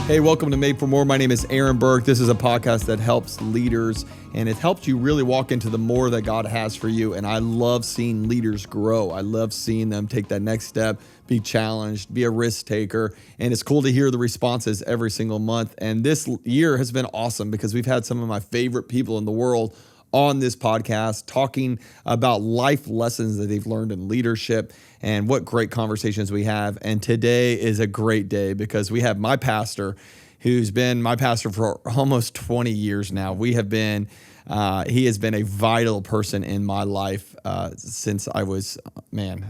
Hey, welcome to Made for More. My name is Aaron Burke. This is a podcast that helps leaders, and it helps you really walk into the more that God has for you. And I love seeing leaders grow. I love seeing them take that next step, be challenged, be a risk taker. And it's cool to hear the responses every single month. And this year has been awesome because we've had some of my favorite people in the world on this podcast talking about life lessons that they've learned in leadership, and what great conversations we have. And today is a great day because we have my pastor, who's been my pastor for almost 20 years now. He has been a vital person in my life since I was,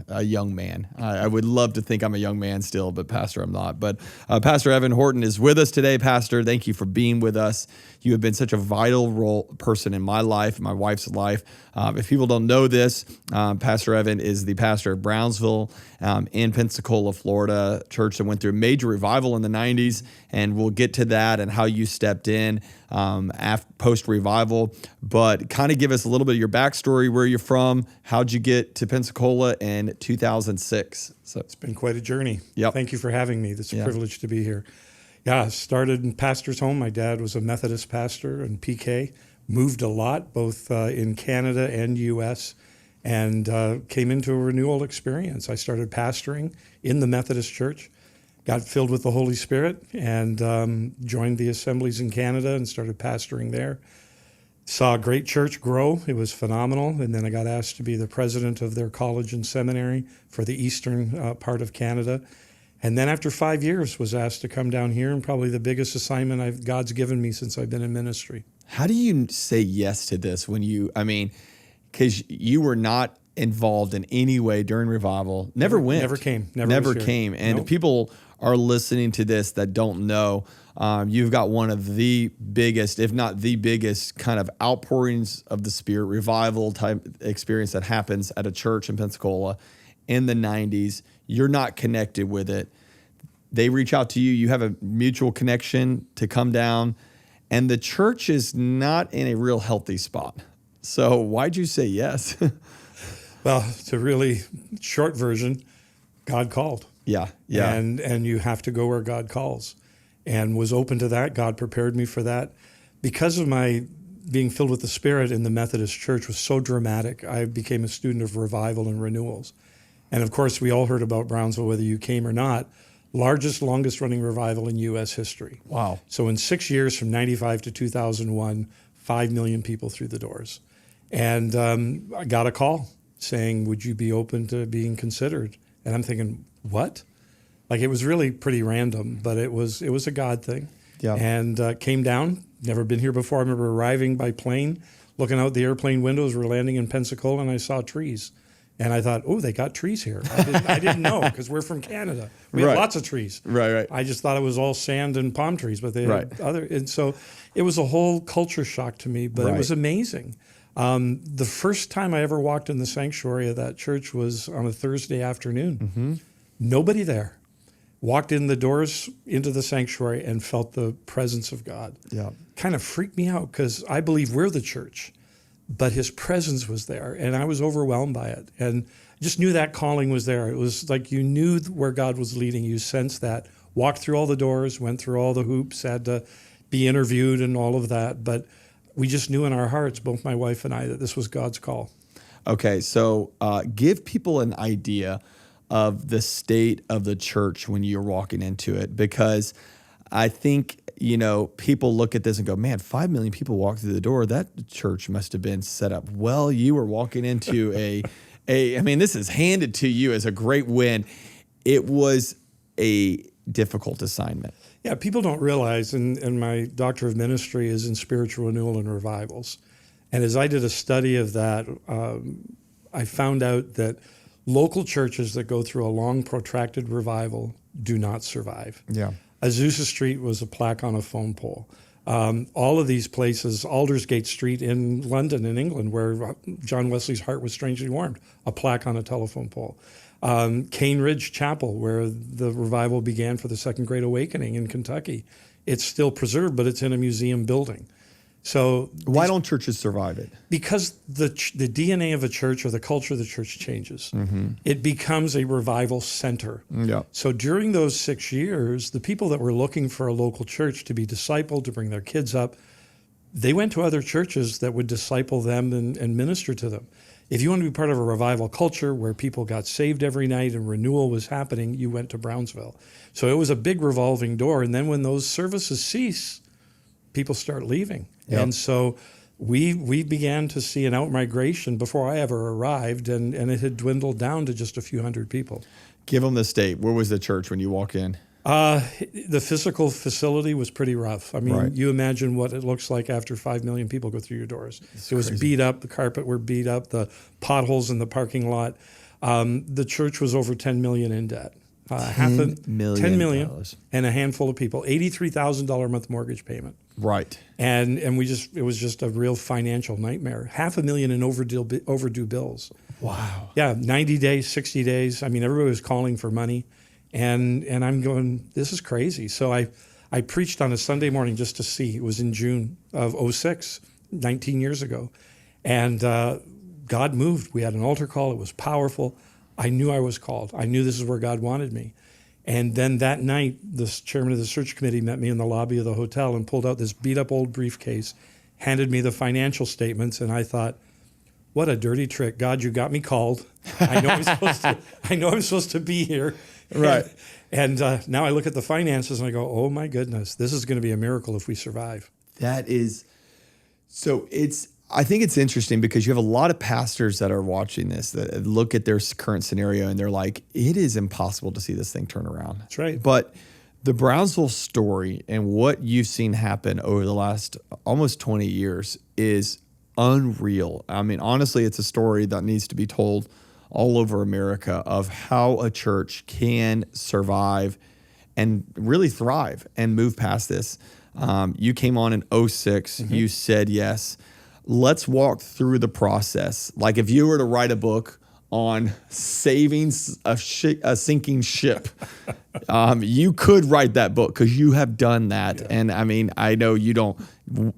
a young man. I would love to think I'm a young man still, but Pastor, I'm not. But Pastor Evon Horton is with us today. Pastor, thank you for being with us. You have been such a vital person in my life, my wife's life. If people don't know this, Pastor Evon is the pastor of Brownsville in Pensacola, Florida, church that went through a major revival in the 90s, and we'll get to that and how you stepped in post-revival. But kind of give us a little bit of your backstory, where you're from, how'd you get to Pensacola in 2006? So it's been quite a journey. Yep. Thank you for having me. It's a privilege to be here. Yeah, started in pastor's home. My dad was a Methodist pastor in PK, moved a lot, both in Canada and U.S., and came into a renewal experience. I started pastoring in the Methodist church, got filled with the Holy Spirit, and joined the assemblies in Canada and started pastoring there. Saw a great church grow. It was phenomenal. And then I got asked to be the president of their college and seminary for the eastern part of Canada. And then after 5 years was asked to come down here, and probably the biggest assignment God's given me since I've been in ministry. How do you say yes to this because you were not involved in any way during revival, never came. And Nope. People are listening to this that don't know, you've got one of the biggest, if not the biggest, kind of outpourings of the Spirit, revival type experience that happens at a church in Pensacola in the 90s. You're not connected with it. They reach out to you. You have a mutual connection to come down, and the church is not in a real healthy spot. So why'd you say yes? Well, to really short version, God called. Yeah. And you have to go where God calls, and was open to that. God prepared me for that. Because of my being filled with the Spirit in the Methodist church was so dramatic, I became a student of revival and renewals. And of course, we all heard about Brownsville, whether you came or not. Longest running revival in U.S. history. Wow. So in 6 years, from 95 to 2001, 5 million people through the doors. And I got a call saying, would you be open to being considered? And I'm thinking, what? Like, it was really pretty random, but it was a God thing. Yeah. And came down, never been here before. I remember arriving by plane, looking out the airplane windows. We're landing in Pensacola, and I saw trees. And I thought, oh, they got trees here. I didn't know, because we're from Canada. We have lots of trees. Right. I just thought it was all sand and palm trees, but they had other. And so it was a whole culture shock to me, but it was amazing. The first time I ever walked in the sanctuary of that church was on a Thursday afternoon. Mm-hmm. Nobody there. Walked in the doors into the sanctuary and felt the presence of God. Yeah. Kind of freaked me out, because I believe we're the church. But his presence was there, and I was overwhelmed by it, and just knew that calling was there. It was like you knew where God was leading. You sensed that. Walked through all the doors, went through all the hoops, had to be interviewed and all of that. But we just knew in our hearts, both my wife and I, that this was God's call. Okay, so give people an idea of the state of the church when you're walking into it, because I think, people look at this and go, man, 5 million people walk through the door. That church must have been set up well. You were walking into this is handed to you as a great win. It was a difficult assignment. Yeah, people don't realize, and my doctor of ministry is in spiritual renewal and revivals. And as I did a study of that, I found out that local churches that go through a long, protracted revival do not survive. Yeah. Azusa Street was a plaque on a phone pole. All of these places, Aldersgate Street in London, in England, where John Wesley's heart was strangely warmed, a plaque on a telephone pole. Cane Ridge Chapel, where the revival began for the Second Great Awakening in Kentucky. It's still preserved, but it's in a museum building. So why don't churches survive it? Because the DNA of a church or the culture of the church changes. It becomes a revival center. Yeah. So during those 6 years, the people that were looking for a local church to be discipled, to bring their kids up, they went to other churches that would disciple them and minister to them. If you want to be part of a revival culture where people got saved every night and renewal was happening, you went to Brownsville. So it was a big revolving door. And then when those services cease, people start leaving. Yep. And so we began to see an outmigration before I ever arrived, and it had dwindled down to just a few hundred people. Give them the state. Where was the church when you walk in? The physical facility was pretty rough. I mean, Right. You imagine what it looks like after 5 million people go through your doors. It was crazy. beat up. The carpet were beat up. The potholes in the parking lot. The church was over 10 million in debt. $10 million. 10 million and a handful of people. $83,000 a month mortgage payment. Right. And it was just a real financial nightmare. $500,000 in overdue bills. Wow. Yeah, 90 days, 60 days. I mean, everybody was calling for money. And I'm going, this is crazy. So I preached on a Sunday morning just to see. It was in June of 2006, 19 years ago. And God moved. We had an altar call. It was powerful. I knew I was called. I knew this is where God wanted me. And then that night, the chairman of the search committee met me in the lobby of the hotel and pulled out this beat-up old briefcase, handed me the financial statements, and I thought, what a dirty trick. God, you got me called. I know I'm supposed to be here. Right. And now I look at the finances and I go, oh my goodness, this is going to be a miracle if we survive. That is, so I think it's interesting because you have a lot of pastors that are watching this that look at their current scenario and they're like, it is impossible to see this thing turn around. That's right. But the Brownsville story and what you've seen happen over the last almost 20 years is unreal. I mean, honestly, it's a story that needs to be told all over America of how a church can survive and really thrive and move past this. You came on in 2006. You said yes. Let's walk through the process. Like if you were to write a book on saving a sinking ship, you could write that book because you have done that. Yeah. And I mean, I know you don't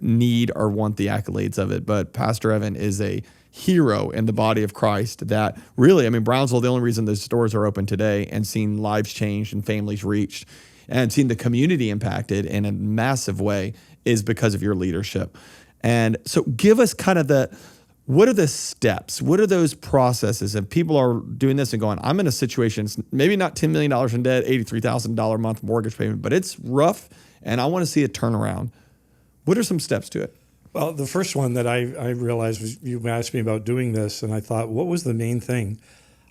need or want the accolades of it, but Pastor Evon is a hero in the body of Christ that really, I mean, Brownsville, the only reason those stores are open today and seeing lives changed and families reached and seeing the community impacted in a massive way is because of your leadership. And so give us kind of what are the steps? What are those processes? If people are doing this and going, I'm in a situation, it's maybe not $10 million in debt, $83,000 a month mortgage payment, but it's rough and I want to see a turnaround. What are some steps to it? Well, the first one that I realized was you asked me about doing this, and I thought, what was the main thing?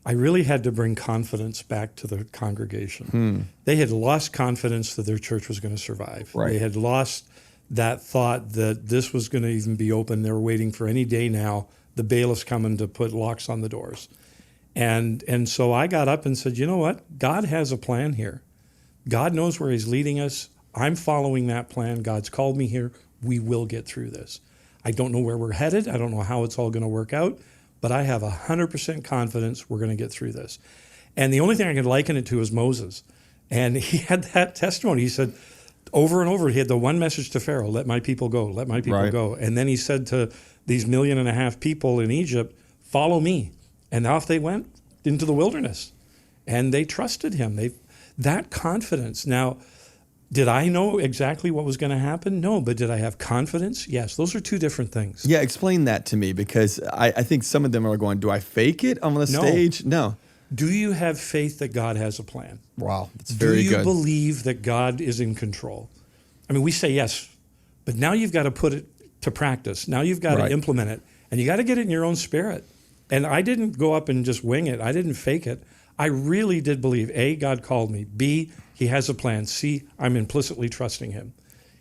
I really had to bring confidence back to the congregation. They had lost confidence that their church was going to survive. Right. They had lost that thought that this was going to even be open. They were waiting for any day now, the bailiff's coming to put locks on the doors. And so I got up and said, you know what? God has a plan here. God knows where he's leading us. I'm following that plan. God's called me here. We will get through this. I don't know where we're headed. I don't know how it's all going to work out, but I have 100% confidence we're going to get through this. And the only thing I can liken it to is Moses. And he had that testimony. He said over and over, he had the one message to Pharaoh, let my people go, let my people go. And then he said to these 1.5 million people in Egypt, follow me. And off they went into the wilderness. And they trusted him. That confidence. Now, did I know exactly what was going to happen? No, but did I have confidence? Yes. Those are two different things. Yeah, explain that to me because I think some of them are going, do I fake it on the stage? No. Do you have faith that God has a plan? Wow, that's very good. Do you believe that God is in control? I mean, we say yes, but now you've got to put it to practice. Now you've got to implement it, and you got to get it in your own spirit. And I didn't go up and just wing it. I didn't fake it. I really did believe, A, God called me. B, he has a plan. C, I'm implicitly trusting him.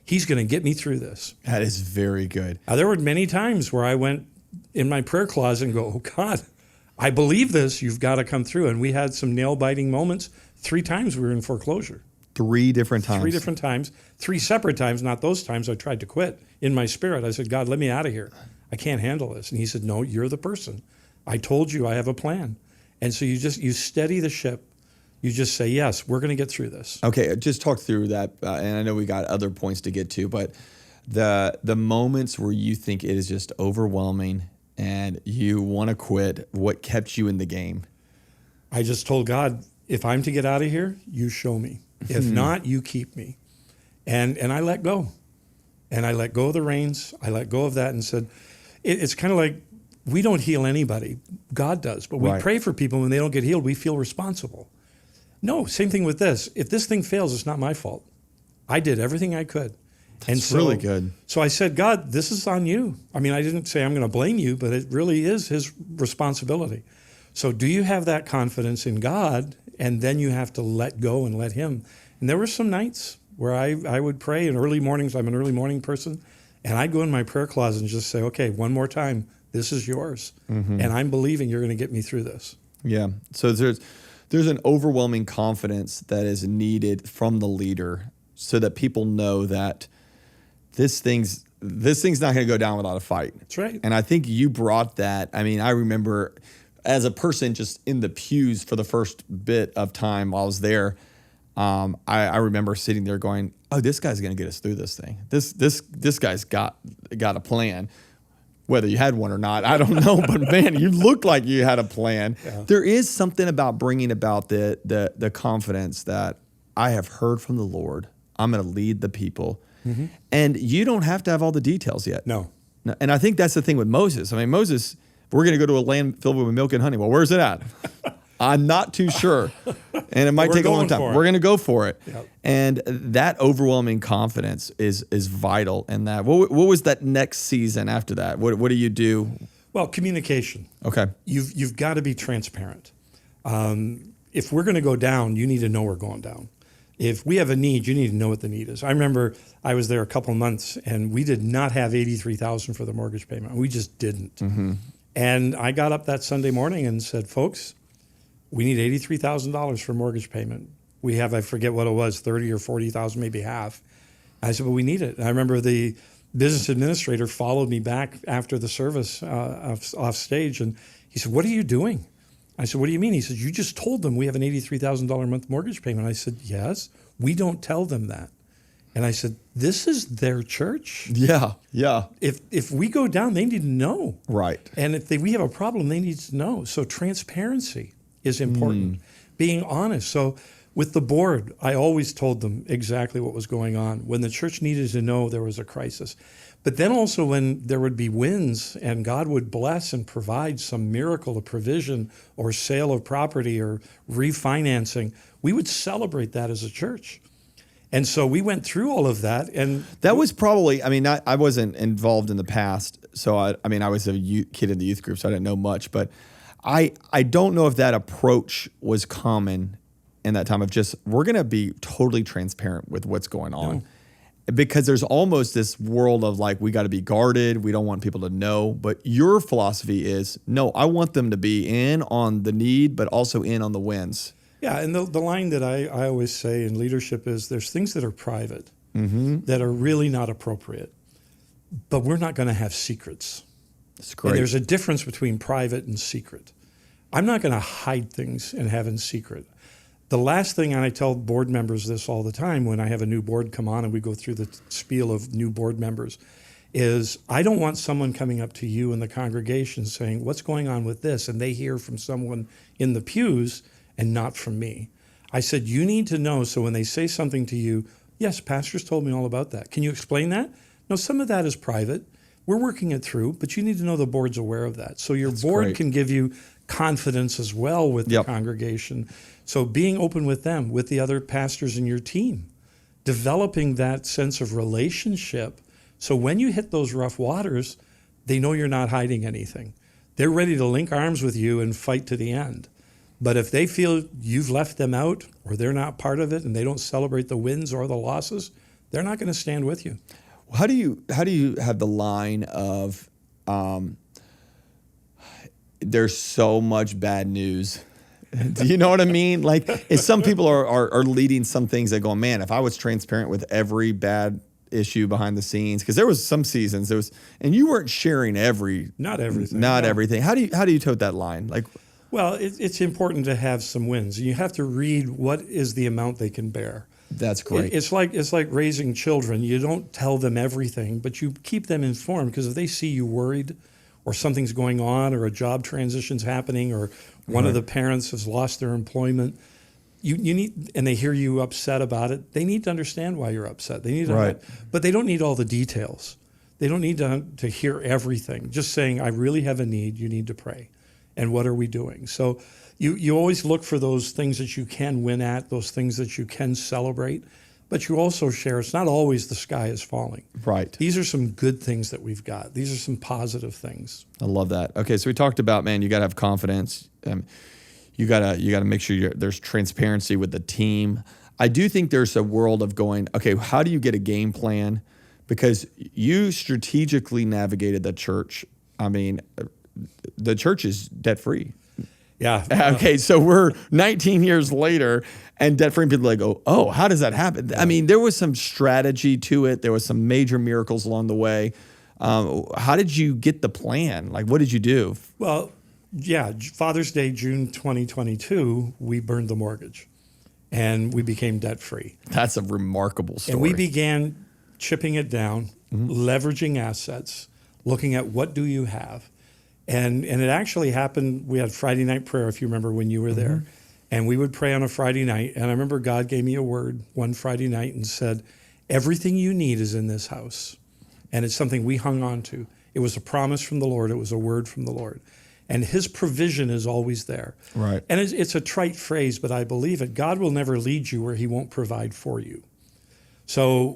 He's going to get me through this. That is very good. Now, there were many times where I went in my prayer closet and go, oh, God, I believe this. You've got to come through. And we had some nail-biting moments. 3 times we were in foreclosure. 3 different times. 3 different times. 3 separate times, not those times I tried to quit. In my spirit, I said, God, let me out of here. I can't handle this. And he said, no, you're the person. I told you I have a plan. And so you steady the ship. You just say, yes, we're going to get through this. Okay, just talk through that. And I know we got other points to get to, but the moments where you think it is just overwhelming and you want to quit, what kept you in the game? I just told God, if I'm to get out of here, you show me. If not, you keep me. And I let go. And I let go of the reins. I let go of that and said, it's kind of like we don't heal anybody. God does. But we pray for people when they don't get healed. We feel responsible. No, same thing with this. If this thing fails, it's not my fault. I did everything I could. That's really good. So I said, God, this is on you. I mean, I didn't say I'm going to blame you, but it really is his responsibility. So do you have that confidence in God? And then you have to let go and let him. And there were some nights where I would pray in early mornings. I'm an early morning person. And I'd go in my prayer closet and just say, okay, one more time. This is yours. And I'm believing you're going to get me through this. Yeah. So there's an overwhelming confidence that is needed from the leader so that people know that this thing's not going to go down without a fight. That's right. And I think you brought that. I mean, I remember as a person just in the pews for the first bit of time while I was there, I remember sitting there going, oh, this guy's going to get us through this thing. This guy's got a plan. Whether you had one or not, I don't know. But man, you looked like you had a plan. Yeah. There is something about bringing about the confidence that I have heard from the Lord. I'm going to lead the people. And you don't have to have all the details yet. No. And I think that's the thing with Moses. I mean, Moses, we're going to go to a land filled with milk and honey. Well, where's it at? I'm not too sure. And it might take a long time. We're going to go for it. Yep. And that overwhelming confidence is vital in that. What was that next season after that? What do you do? Well, communication. Okay. You've got to be transparent. If we're going to go down, you need to know we're going down. If we have a need, you need to know what the need is. I remember I was there a couple months, and we did not have $83,000 for the mortgage payment. We just didn't. And I got up that Sunday morning and said, folks, we need $83,000 for mortgage payment. We have, I forget what it was, 30 or 40,000, maybe half. I said, well, we need it. And I remember the business administrator followed me back after the service off stage, and he said, what are you doing? I said, what do you mean? He said, you just told them we have an $83,000 a month mortgage payment. I said, yes, we don't tell them that. And I said, this is their church. Yeah. If we go down, they need to know. Right. And if we have a problem, they need to know. So transparency is important. Being honest. So with the board, I always told them exactly what was going on. When the church needed to know there was a crisis. But then also when there would be wins and God would bless and provide some miracle of provision or sale of property or refinancing, we would celebrate that as a church. And so we went through all of that. And that was probably, I mean, I wasn't involved in the past. So, I was a kid in the youth group, so I didn't know much. But I don't know if that approach was common in that time of just, we're going to be totally transparent with what's going on. No. Because there's almost this world of like, we got to be guarded. We don't want people to know. But your philosophy is, no, I want them to be in on the need, but also in on the wins. Yeah, and the line that I always say in leadership is there's things that are private that are really not appropriate. But we're not going to have secrets. That's great. And there's a difference between private and secret. I'm not going to hide things and have in secret. The last thing, and I tell board members this all the time when I have a new board come on and we go through the spiel of new board members, is I don't want someone coming up to you in the congregation saying, what's going on with this? And they hear from someone in the pews and not from me. I said, you need to know, so when they say something to you, yes, pastors told me all about that. Can you explain that? No, some of that is private. We're working it through, but you need to know the board's aware of that. So your board can give you confidence as well with the congregation. So being open with them, with the other pastors in your team, developing that sense of relationship. So when you hit those rough waters, they know you're not hiding anything. They're ready to link arms with you and fight to the end. But if they feel you've left them out or they're not part of it and they don't celebrate the wins or the losses, they're not going to stand with you. How do you have the line of there's so much bad news? Do you know what I mean? Like, if some people are leading some things that go, man, if I was transparent with every bad issue behind the scenes, because there was some seasons and you weren't sharing not everything. How do you tote that line? Like, well, it's important to have some wins. You have to read what is the amount they can bear. That's great. It's like raising children. You don't tell them everything, but you keep them informed, because if they see you worried or something's going on or a job transition's happening or one of the parents has lost their employment, you need, and they hear you upset about it, they need to understand why you're upset. They need to, but they don't need all the details. They don't need to hear everything. Just saying, I really have a need, you need to pray. And what are we doing? So you always look for those things that you can win at, those things that you can celebrate, but you also share, it's not always the sky is falling. Right. These are some good things that we've got. These are some positive things. I love that. Okay, so we talked about, man, you got to have confidence. You gotta make sure there's transparency with the team. I do think there's a world of going, okay, how do you get a game plan? Because you strategically navigated the church. I mean, the church is debt-free. Yeah. Okay, so we're 19 years later, and debt-free people like, oh, how does that happen? Yeah. I mean, there was some strategy to it. There was some major miracles along the way. How did you get the plan? Like, what did you do? Well, yeah, Father's Day, June 2022, we burned the mortgage, and we became debt-free. That's a remarkable story. And we began chipping it down, leveraging assets, looking at what do you have. And it actually happened, we had Friday night prayer, if you remember when you were there. And we would pray on a Friday night. And I remember God gave me a word one Friday night and said, everything you need is in this house. And it's something we hung on to. It was a promise from the Lord. It was a word from the Lord. And his provision is always there. Right. And it's a trite phrase, but I believe it. God will never lead you where he won't provide for you. So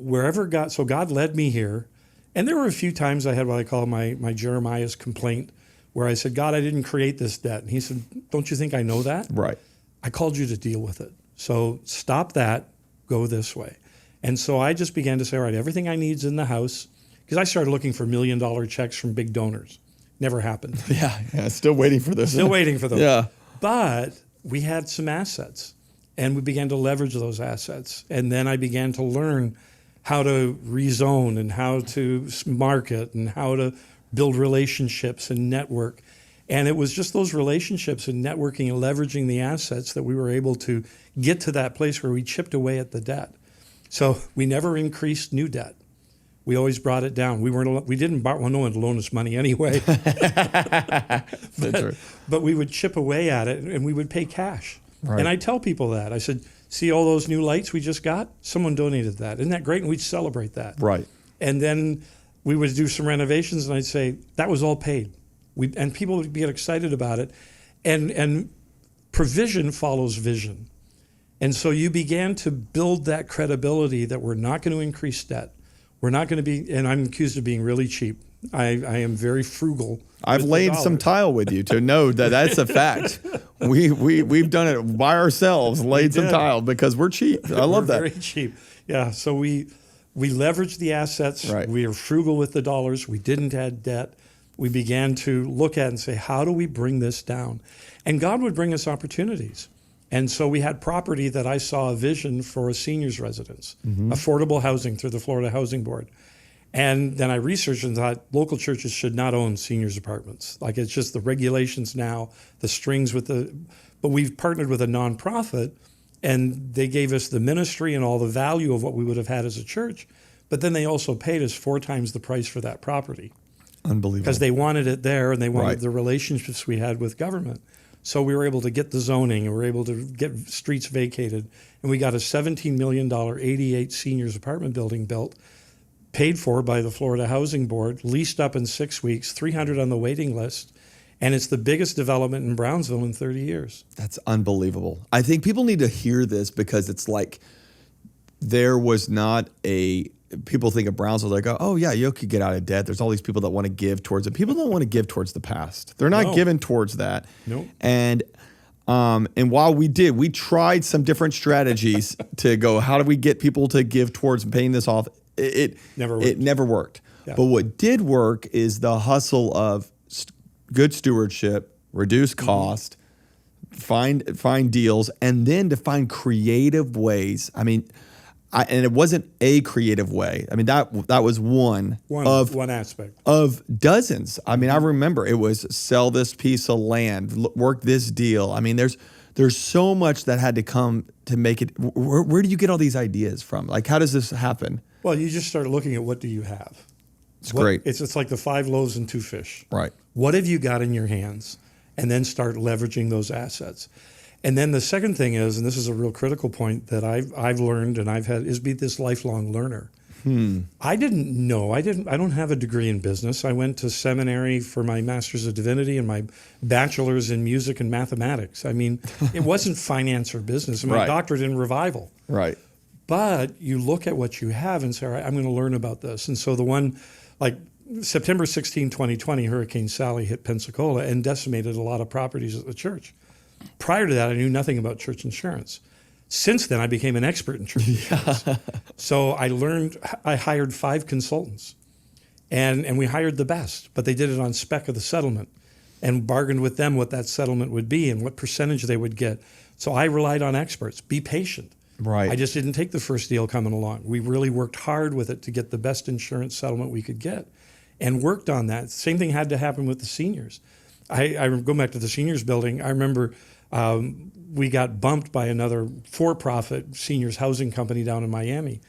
God led me here. And there were a few times I had what I call my Jeremiah's complaint, where I said, God, I didn't create this debt. And he said, don't you think I know that? Right. I called you to deal with it. So stop that, go this way. And so I just began to say, all right, everything I need's in the house. Because I started looking for $1 million checks from big donors. Never happened. Yeah, still waiting for this. Still waiting for them. Yeah. But we had some assets, and we began to leverage those assets. And then I began to learn how to rezone and how to market and how to build relationships and network. And it was just those relationships and networking and leveraging the assets that we were able to get to that place where we chipped away at the debt. So we never increased new debt. We always brought it down. We didn't want no one to loan us money anyway. but we would chip away at it, and we would pay cash. Right. And I tell people that. I said, see all those new lights we just got? Someone donated that. Isn't that great? And we'd celebrate that. Right. And then we would do some renovations, and I'd say, that was all paid. And people would get excited about it. And provision follows vision. And so you began to build that credibility that we're not going to increase debt. We're not going to be, and I'm accused of being really cheap. I am very frugal. I've laid some tile with you to know that that's a fact. We've done it by ourselves, laid some tile because we're cheap. I love that. Very cheap. Yeah. So we leveraged the assets. Right. We are frugal with the dollars. We didn't add debt. We began to look at and say, how do we bring this down? And God would bring us opportunities. And so we had property that I saw a vision for a seniors residence, affordable housing through the Florida Housing Board. And then I researched and thought local churches should not own seniors apartments. Like, it's just the regulations now, the strings but we've partnered with a nonprofit, and they gave us the ministry and all the value of what we would have had as a church. But then they also paid us 4 times the price for that property. Unbelievable. Because they wanted it there, and they wanted the relationships we had with government. So we were able to get the zoning, and we were able to get streets vacated. And we got a $17 million 88 seniors apartment building built, paid for by the Florida Housing Board, leased up in 6 weeks, 300 on the waiting list. And it's the biggest development in Brownsville in 30 years. That's unbelievable. I think people need to hear this because it's like there was not people think of Brownsville, they go, oh yeah, you could get out of debt. There's all these people that want to give towards it. People don't want to give towards the past. They're not giving towards that. Nope. And while we tried some different strategies to go, how do we get people to give towards paying this off? It never worked. Yeah. But what did work is the hustle of good stewardship, reduce cost, find deals, and then to find creative ways. I mean, and it wasn't a creative way. I mean, that was one aspect of dozens. I mean, I remember it was sell this piece of land, work this deal. I mean, there's there's so much that had to come to make it. Where do you get all these ideas from? Like, how does this happen? Well, you just start looking at what do you have. It's great. It's like the 5 loaves and 2 fish. Right. What have you got in your hands? And then start leveraging those assets. And then the second thing is, and this is a real critical point that I've learned and I've had, is be this lifelong learner. I didn't know. I don't have a degree in business. I went to seminary for my Master's of Divinity and my bachelor's in music and mathematics. I mean, it wasn't finance or business. My doctorate in revival. Right. But you look at what you have and say, all right, I'm going to learn about this. And so the one, like September 16, 2020, Hurricane Sally hit Pensacola and decimated a lot of properties at the church. Prior to that, I knew nothing about church insurance. Since then, I became an expert in church insurance. So I hired 5 consultants, and we hired the best, but they did it on spec of the settlement and bargained with them what that settlement would be and what percentage they would get. So I relied on experts. Be patient. Right. I just didn't take the first deal coming along. We really worked hard with it to get the best insurance settlement we could get and worked on that. Same thing had to happen with the seniors. I go back to the seniors building. I remember we got bumped by another for-profit seniors housing company down in Miami.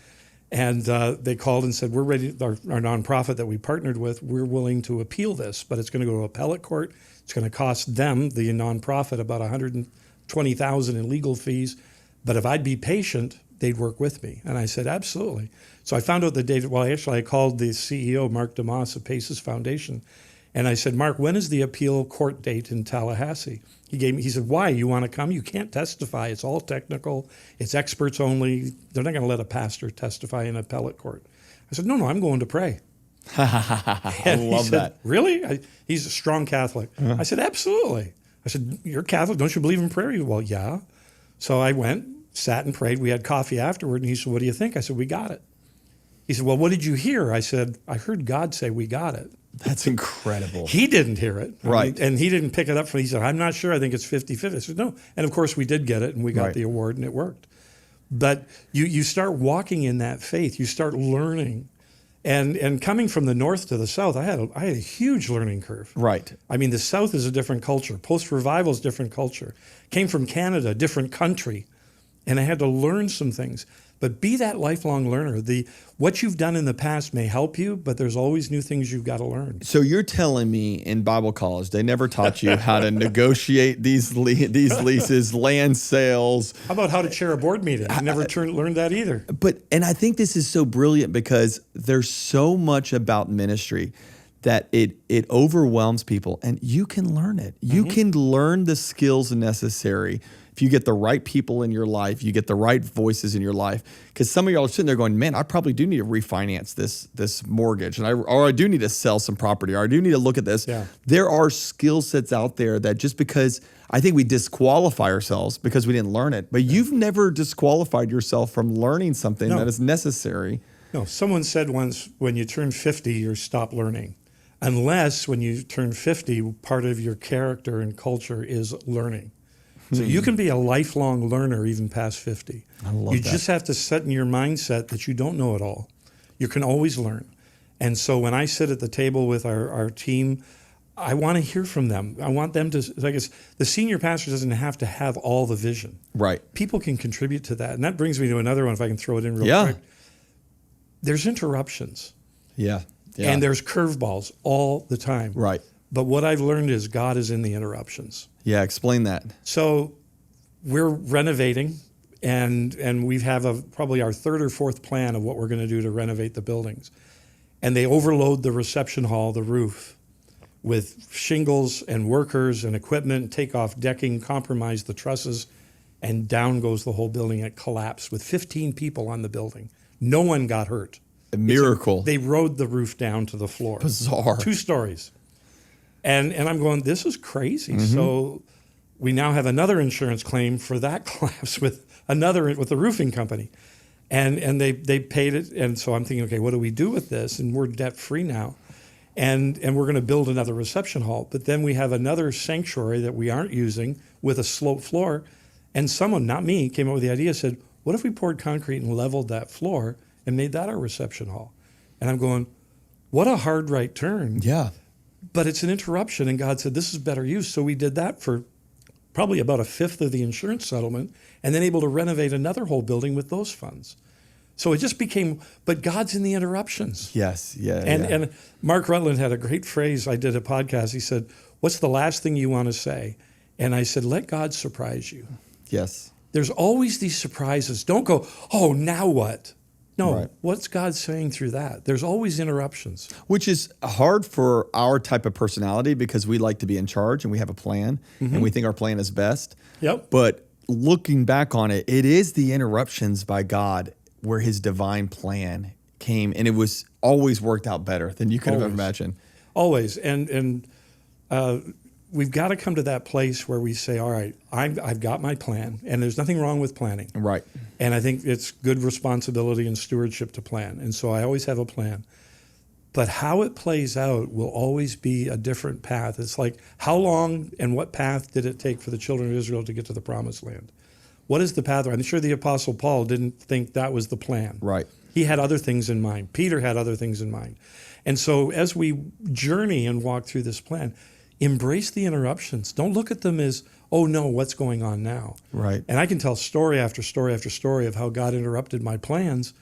And they called and said, we're ready, our nonprofit that we partnered with, we're willing to appeal this, but it's going to go to appellate court. It's going to cost them, the nonprofit, about $120,000 in legal fees. But if I'd be patient, they'd work with me. And I said, absolutely. So I found out the date. Well, actually, I called the CEO, Mark DeMoss of Paces Foundation. And I said, Mark, when is the appeal court date in Tallahassee? He said, why? You want to come? You can't testify. It's all technical. It's experts only. They're not going to let a pastor testify in appellate court. I said, no, I'm going to pray. I love that. Really? He's a strong Catholic. I said, absolutely. I said, you're Catholic. Don't you believe in prayer? He said, well, yeah. So I went, sat and prayed. We had coffee afterward. And he said, what do you think? I said, we got it. He said, well, what did you hear? I said, I heard God say we got it. That's incredible. He didn't hear it. Right. And he didn't pick it up. He said, I'm not sure. I think it's 50-50. I said, no. And of course we did get it and we got the award and it worked. But you start walking in that faith. You start learning. And coming from the north to the south, I had a huge learning curve. Right. I mean, the south is a different culture. Post-revival is a different culture. Came from Canada, different country. And I had to learn some things. But be that lifelong learner. What you've done in the past may help you, but there's always new things you've got to learn. So you're telling me in Bible college, they never taught you how to negotiate these leases, land sales. How about how to chair a board meeting? I never learned that either. And I think this is so brilliant because there's so much about ministry that it overwhelms people, and you can learn it. You can learn the skills necessary. If you get the right people in your life, you get the right voices in your life. Because some of y'all are sitting there going, man, I probably do need to refinance this mortgage. Or I do need to sell some property. Or I do need to look at this. Yeah. There are skill sets out there that just because I think we disqualify ourselves because we didn't learn it. But you've never disqualified yourself from learning something that is necessary. No, someone said once, when you turn 50, you stop learning. Unless when you turn 50, part of your character and culture is learning. So you can be a lifelong learner even past 50. I love that. You just have to set in your mindset that you don't know it all. You can always learn. And so when I sit at the table with our team, I want to hear from them. I want them to, the senior pastor doesn't have to have all the vision. Right. People can contribute to that. And that brings me to another one, if I can throw it in real quick. There's interruptions. Yeah. And there's curveballs all the time. Right. But what I've learned is God is in the interruptions. Yeah, explain that. So we're renovating, and we have probably our 3rd or 4th plan of what we're going to do to renovate the buildings. And they overload the reception hall, the roof, with shingles and workers and equipment, take off decking, compromise the trusses, and down goes the whole building. It collapsed with 15 people on the building. No one got hurt. A miracle. They rode the roof down to the floor. Bizarre. 2 stories. And I'm going, this is crazy. So we now have another insurance claim for that collapse with the roofing company. And they paid it. And so I'm thinking, okay, what do we do with this? And we're debt free now. And we're going to build another reception hall. But then we have another sanctuary that we aren't using with a sloped floor. And someone, not me, came up with the idea, said, what if we poured concrete and leveled that floor and made that our reception hall? And I'm going, what a hard right turn. Yeah. But it's an interruption, and God said, this is better use. So we did that for probably about a fifth of the insurance settlement, and then able to renovate another whole building with those funds. So it just became, but God's in the interruptions. Yes, yeah. And Mark Rutland had a great phrase. I did a podcast. He said, "What's the last thing you want to say?" And I said, "Let God surprise you." Yes. There's always these surprises. Don't go, "Oh, now what?" No, Right. What's God saying through that? There's always interruptions. Which is hard for our type of personality because we like to be in charge and we have a plan and we think our plan is best. Yep. But looking back on it, it is the interruptions by God where his divine plan came, and it was always worked out better than you could have ever imagined. Always. And we've got to come to that place where we say, all right, I've got my plan, and there's nothing wrong with planning. Right. And I think it's good responsibility and stewardship to plan. And so I always have a plan. But how it plays out will always be a different path. It's like, how long and what path did it take for the children of Israel to get to the promised land? What is the path? I'm sure the Apostle Paul didn't think that was the plan. Right. He had other things in mind. Peter had other things in mind. And so as we journey and walk through this plan, embrace the interruptions. Don't look at them as, oh no, what's going on now? Right. And I can tell story after story after story of how God interrupted my plans,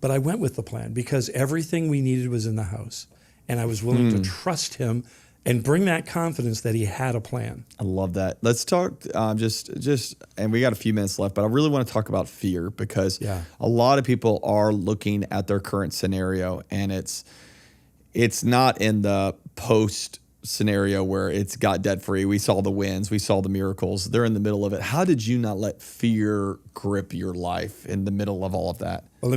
but I went with the plan because everything we needed was in the house. And I was willing to trust him and bring that confidence that he had a plan. I love that. Let's talk just, and we got a few minutes left, but I really want to talk about fear because a lot of people are looking at their current scenario, and it's not in the post scenario where it's got debt free. We saw the wins, we saw the miracles. They're in the middle of it. How did you not let fear grip your life in the middle of all of that? Well,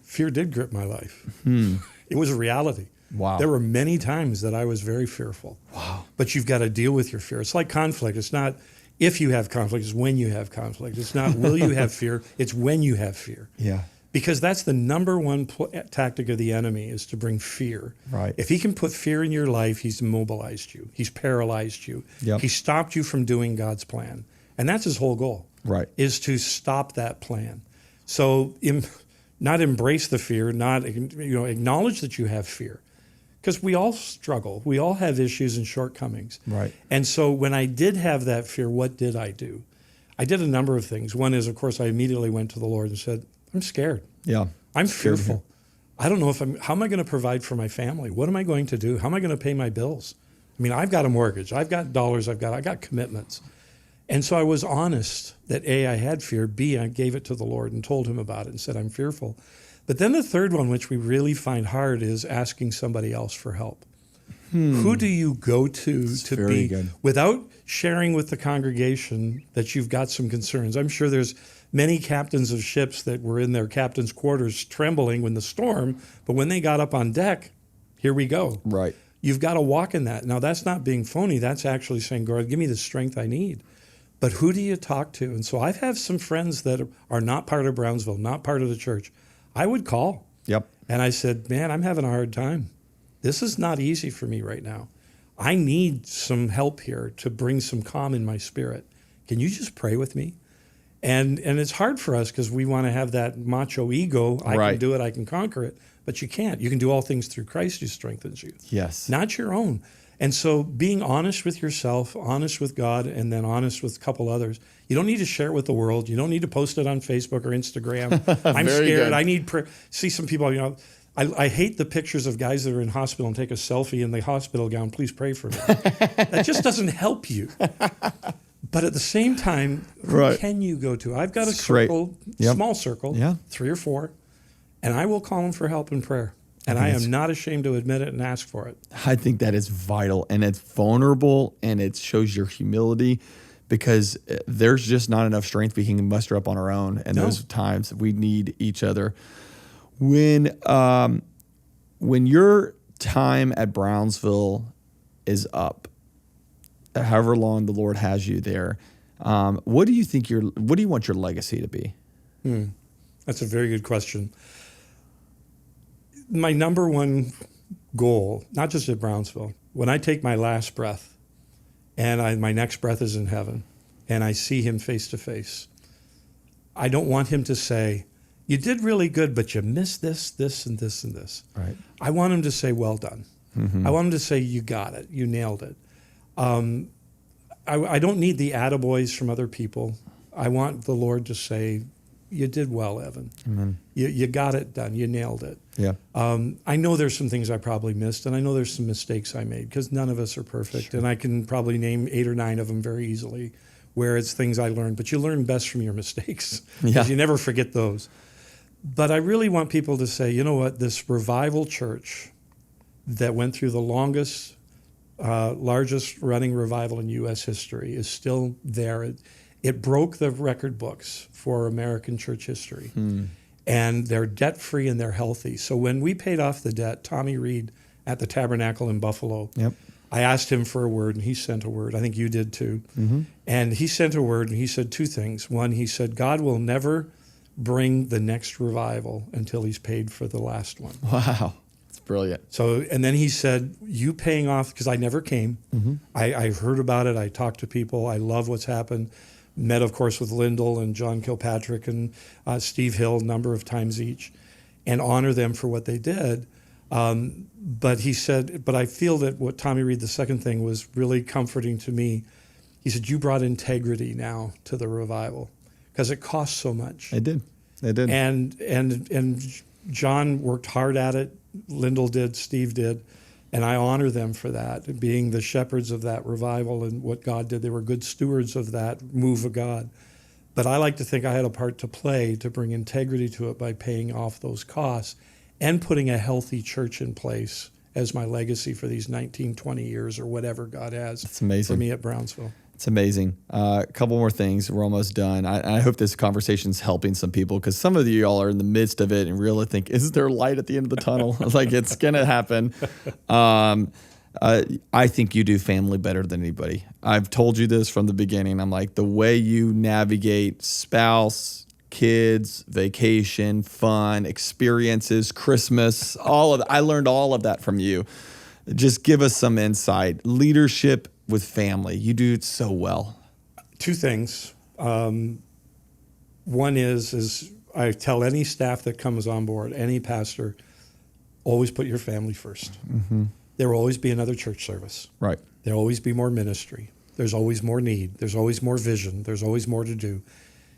fear did grip my life. It was a reality. Wow. There were many times that I was very fearful. Wow. But you've got to deal with your fear. It's like conflict. It's not if you have conflict, it's when you have conflict. It's not will you have fear, it's when you have fear. Yeah. Because that's the number one tactic of the enemy, is to bring fear. Right. If he can put fear in your life, he's immobilized you. He's paralyzed you. Yep. He stopped you from doing God's plan. And that's his whole goal. Right. Is to stop that plan. So not embrace the fear, not acknowledge that you have fear. Because we all struggle. We all have issues and shortcomings. Right. And so when I did have that fear, what did I do? I did a number of things. One is, of course, I immediately went to the Lord and said, I'm scared. Yeah. I'm fearful. I don't know how am I going to provide for my family? What am I going to do? How am I going to pay my bills? I mean, I've got a mortgage. I've got dollars. I got commitments. And so I was honest that A, I had fear. B, I gave it to the Lord and told him about it and said, I'm fearful. But then the third one, which we really find hard, is asking somebody else for help. Who do you go to be good. Without sharing with the congregation that you've got some concerns? I'm sure there's many captains of ships that were in their captain's quarters trembling when the storm, but when they got up on deck, here we go. Right. You've got to walk in that. Now, that's not being phony. That's actually saying, God, give me the strength I need. But who do you talk to? And so I have some friends that are not part of Brownsville, not part of the church. I would call. Yep. And I said, man, I'm having a hard time. This is not easy for me right now. I need some help here to bring some calm in my spirit. Can you just pray with me? And it's hard for us because we want to have that macho ego. I can do it. I can conquer it. But you can't. You can do all things through Christ who strengthens you. Yes. Not your own. And so being honest with yourself, honest with God, and then honest with a couple others. You don't need to share it with the world. You don't need to post it on Facebook or Instagram. I'm scared. Good. I need prayer. See some people, I hate the pictures of guys that are in hospital and take a selfie in the hospital gown. Please pray for me. That just doesn't help you. But at the same time, who can you go to? I've got a circle, small circle, 3 or 4, and I will call them for help in prayer. And I am not ashamed to admit it and ask for it. I think that is vital, and it's vulnerable, and it shows your humility, because there's just not enough strength we can muster up on our own. And those times we need each other. When your time at Brownsville is up, however long the Lord has you there, what do you want your legacy to be? That's a very good question. My number one goal, not just at Brownsville, when I take my last breath and my next breath is in heaven and I see him face to face, I don't want him to say, you did really good, but you missed this, this, and this, and this. Right. I want him to say, well done. I want him to say, you got it. You nailed it. I don't need the attaboys from other people. I want the Lord to say, you did well, Evan. Amen. You got it done. You nailed it. Yeah. I know there's some things I probably missed, and I know there's some mistakes I made, because none of us are perfect. Sure. And I can probably name 8 or 9 of them very easily, where it's things I learned. But you learn best from your mistakes, because you never forget those. But I really want people to say, you know what, this revival church that went through the longest, largest running revival in U.S. history is still there. It broke the record books for American church history. And they're debt-free and they're healthy. So when we paid off the debt, Tommy Reed at the Tabernacle in Buffalo, I asked him for a word, and he sent a word. I think you did too. And he sent a word, and he said 2 things. One, he said, God will never bring the next revival until he's paid for the last one. Wow. That's brilliant. So, and then he said, you paying off, because I never came. I heard about it. I talked to people. I love what's happened. Met, of course, with Lyndall and John Kilpatrick and Steve Hill a number of times each, and honor them for what they did. But he said, but I feel that what Tommy Reed, the second thing, was really comforting to me. He said, you brought integrity now to the revival, because it cost so much. It did. It did. And John worked hard at it. Lyndall did. Steve did. And I honor them for that, being the shepherds of that revival and what God did. They were good stewards of that move of God. But I like to think I had a part to play to bring integrity to it by paying off those costs and putting a healthy church in place as my legacy for these 19, 20 years or whatever God has for me at Brownsville. It's amazing. A couple more things. We're almost done. I hope this conversation's helping some people, because some of you all are in the midst of it and really think, is there light at the end of the tunnel? Like, it's going to happen. I think you do family better than anybody. I've told you this from the beginning. I'm like, the way you navigate spouse, kids, vacation, fun, experiences, Christmas, all of that. I learned all of that from you. Just give us some insight. Leadership with family. You do it so well. 2 things. One is I tell any staff that comes on board, any pastor, always put your family first. There will always be another church service. Right. There'll always be more ministry. There's always more need. There's always more vision. There's always more to do.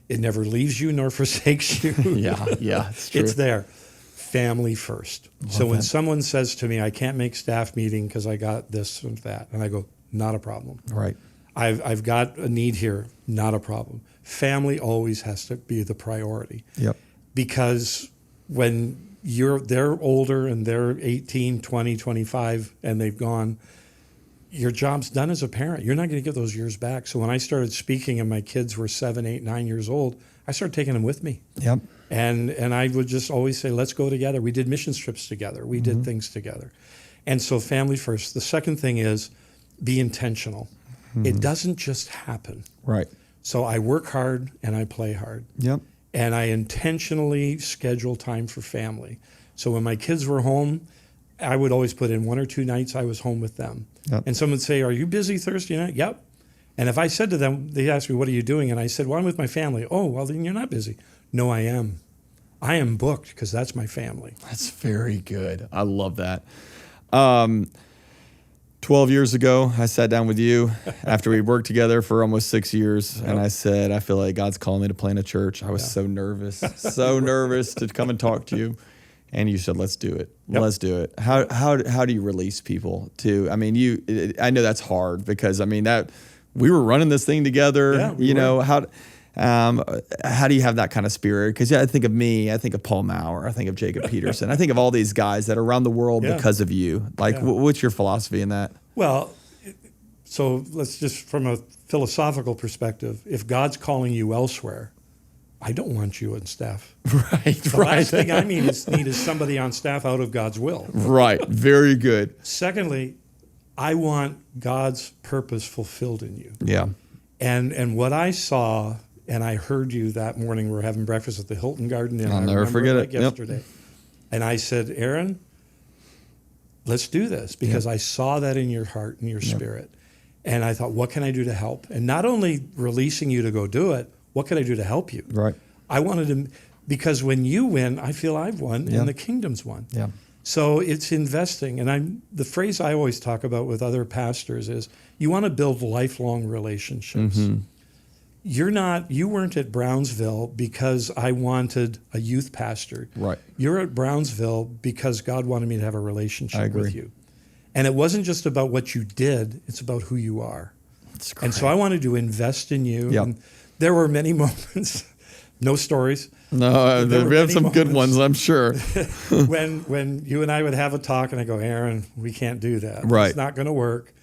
It never leaves you nor forsakes you. Yeah, it's true. It's there. Family first. So when someone says to me, I can't make staff meeting because I got this and that, and I go, not a problem. Right. I've got a need here, not a problem. Family always has to be the priority. Yep. Because when they're older and they're 18, 20, 25, and they've gone, your job's done as a parent. You're not going to get those years back. So when I started speaking and my kids were 7, 8, 9 years old, I started taking them with me. Yep. And I would just always say, let's go together. We did mission trips together. We did things together. And so family first. The second thing is be intentional. It doesn't just happen. Right. So I work hard and I play hard. Yep. And I intentionally schedule time for family. So when my kids were home, I would always put in 1 or 2 nights I was home with them. Yep. And someone would say, are you busy Thursday night? Yep. And if I said to them, they asked me, what are you doing? And I said, well, I'm with my family. Oh, well, then you're not busy. No, I am. I am booked because that's my family. That's very good. I love that. 12 years ago, I sat down with you after we worked together for almost 6 years. And I said, I feel like God's calling me to plant a church. I was so nervous to come and talk to you. And you said, let's do it. Yep. Let's do it. How do you release people to, I mean, I know that's hard because, I mean, that we were running this thing together, how do you have that kind of spirit? Because I think of me, I think of Paul Maurer, I think of Jacob Peterson, I think of all these guys that are around the world because of you. Like, what's your philosophy in that? Well, so let's just, from a philosophical perspective, if God's calling you elsewhere, I don't want you on staff. Right, the last thing I need is somebody on staff out of God's will. Right, very good. Secondly, I want God's purpose fulfilled in you. Yeah. And what I saw, and I heard you that morning, we were having breakfast at the Hilton Garden Inn. I'll never forget it. Yesterday. And I said, Aaron, let's do this, because I saw that in your heart and your spirit. And I thought, what can I do to help? And not only releasing you to go do it, what can I do to help you? Right. I wanted to, because when you win, I feel I've won and the kingdom's won. Yeah. So it's investing. And the phrase I always talk about with other pastors is you want to build lifelong relationships. Mm-hmm. You weren't at Brownsville because I wanted a youth pastor. Right. You're at Brownsville because God wanted me to have a relationship with you. And it wasn't just about what you did, it's about who you are. That's great. And so I wanted to invest in you. Yep. And there were many moments, no stories. No, we have some good ones, I'm sure. when you and I would have a talk and I go, Aaron, we can't do that. Right. It's not going to work.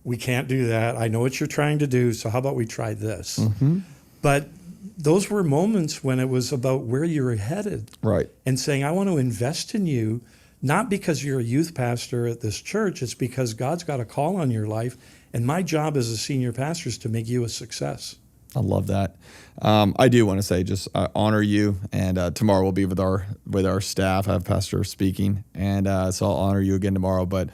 We can't do that. I know what you're trying to do, so how about we try this? Mm-hmm. But those were moments when it was about where you were headed. Right. And saying, I want to invest in you, not because you're a youth pastor at this church, it's because God's got a call on your life, and my job as a senior pastor is to make you a success. I love that. I do want to say, just honor you, and tomorrow we'll be with our staff. I have Pastor speaking, and so I'll honor you again tomorrow. But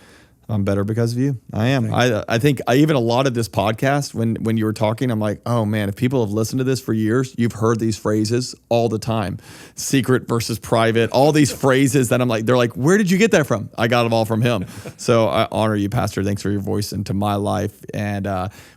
I'm better because of you. I am. I think even a lot of this podcast, when you were talking, I'm like, oh man, if people have listened to this for years, you've heard these phrases all the time. Secret versus private, all these phrases that I'm like, they're like, where did you get that from? I got them all from him. So I honor you, Pastor. Thanks for your voice into my life. And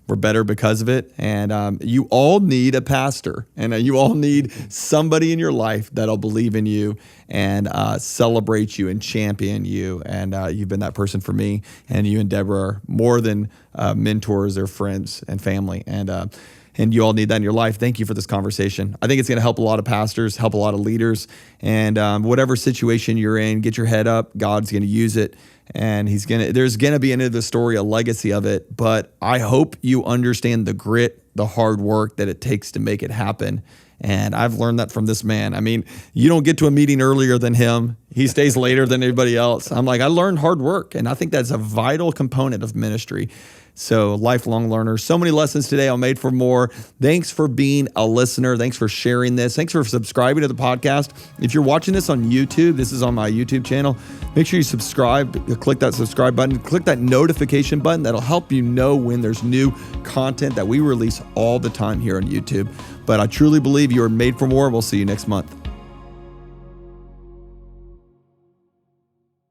we're better because of it. And you all need a pastor, and you all need somebody in your life that'll believe in you and celebrate you and champion you. And you've been that person for me. And you and Deborah are more than mentors or friends and family. And you all need that in your life. Thank you for this conversation. I think it's going to help a lot of pastors, help a lot of leaders. And whatever situation you're in, get your head up. God's going to use it. And there's going to be into the story, a legacy of it. But I hope you understand the grit, the hard work that it takes to make it happen. And I've learned that from this man. I mean, you don't get to a meeting earlier than him. He stays later than everybody else. I'm like, I learned hard work. And I think that's a vital component of ministry. So lifelong learners. So many lessons today on Made for More. Thanks for being a listener. Thanks for sharing this. Thanks for subscribing to the podcast. If you're watching this on YouTube, this is on my YouTube channel. Make sure you subscribe. Click that subscribe button. Click that notification button. That'll help you know when there's new content that we release all the time here on YouTube. But I truly believe you are made for more. We'll see you next month.